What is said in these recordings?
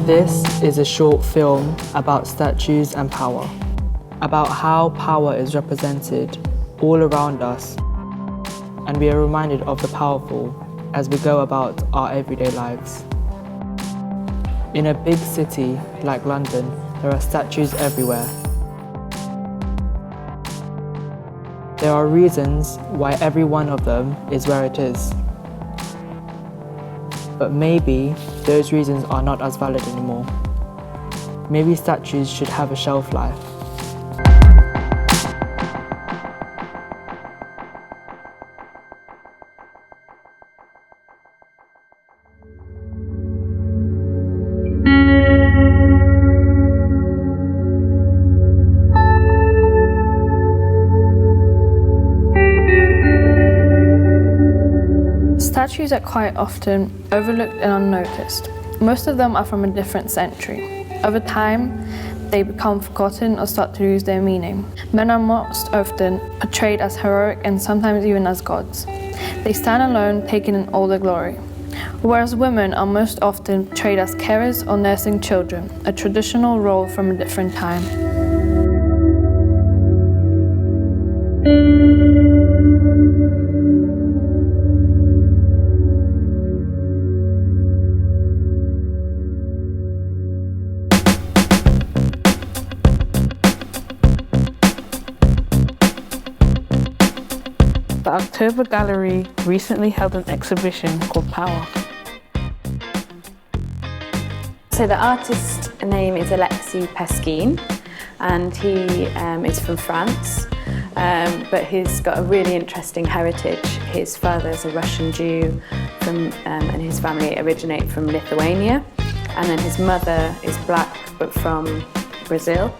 This is a short film about statues and power, about how power is represented all around us, and we are reminded of the powerful as we go about our everyday lives. In a big city like London, there are statues everywhere. There are reasons why every one of them is where it is. But maybe those reasons are not as valid anymore. Maybe statues should have a shelf life. Statues are quite often overlooked and unnoticed. Most of them are from a different century. Over time, they become forgotten or start to lose their meaning. Men are most often portrayed as heroic and sometimes even as gods. They stand alone, taking in all the glory. Whereas women are most often portrayed as carers or nursing children, a traditional role from a different time. The October Gallery recently held an exhibition called Power. So the artist's name is Alexis Pesquine, and he is from France, but he's got a really interesting heritage. His father's a Russian Jew and his family originate from Lithuania, and then his mother is black but from Brazil.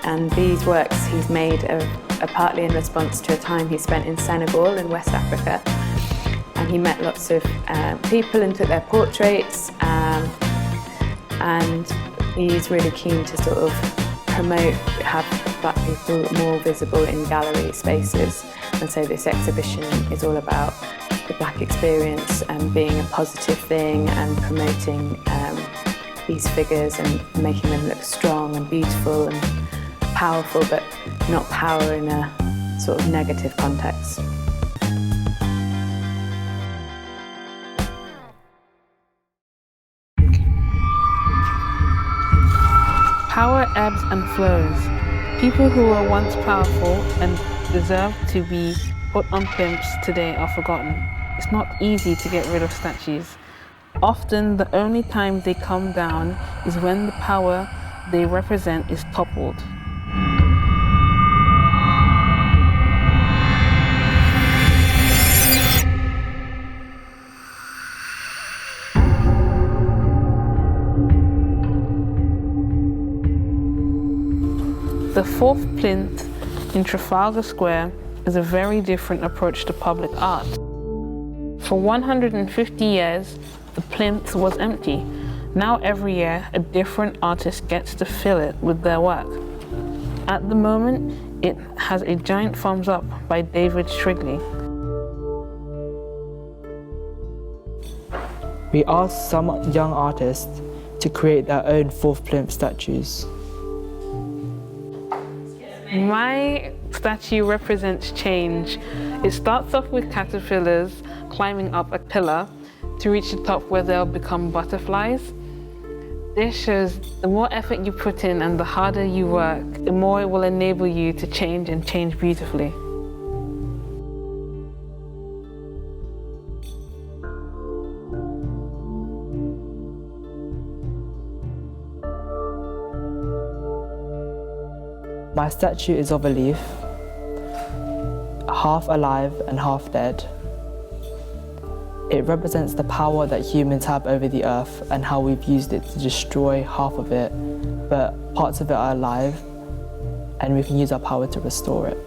And these works he's made are partly in response to a time he spent in Senegal in West Africa, and he met lots of people and took their portraits, and he's really keen to sort of have black people more visible in gallery spaces. And so this exhibition is all about the black experience and being a positive thing and promoting these figures and making them look strong and beautiful and powerful, but not power in a sort of negative context. Power ebbs and flows. People who were once powerful and deserved to be put on plinths today are forgotten. It's not easy to get rid of statues. Often the only time they come down is when the power they represent is toppled. The fourth plinth in Trafalgar Square is a very different approach to public art. For 150 years, the plinth was empty. Now every year, a different artist gets to fill it with their work. At the moment, it has a giant thumbs up by David Shrigley. We asked some young artists to create their own fourth plinth statues. My statue represents change. It starts off with caterpillars climbing up a pillar to reach the top where they'll become butterflies. This shows the more effort you put in and the harder you work, the more it will enable you to change and change beautifully. My statue is of a leaf, half alive and half dead. It represents the power that humans have over the earth and how we've used it to destroy half of it, but parts of it are alive, and we can use our power to restore it.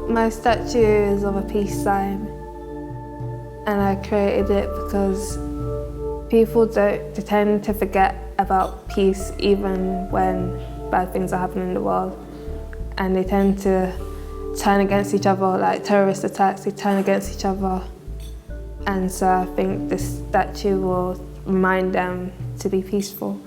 My statue is of a peace sign, and I created it because people tend to forget about peace even when bad things are happening in the world, and they tend to turn against each other, like terrorist attacks, they turn against each other. And so I think this statue will remind them to be peaceful.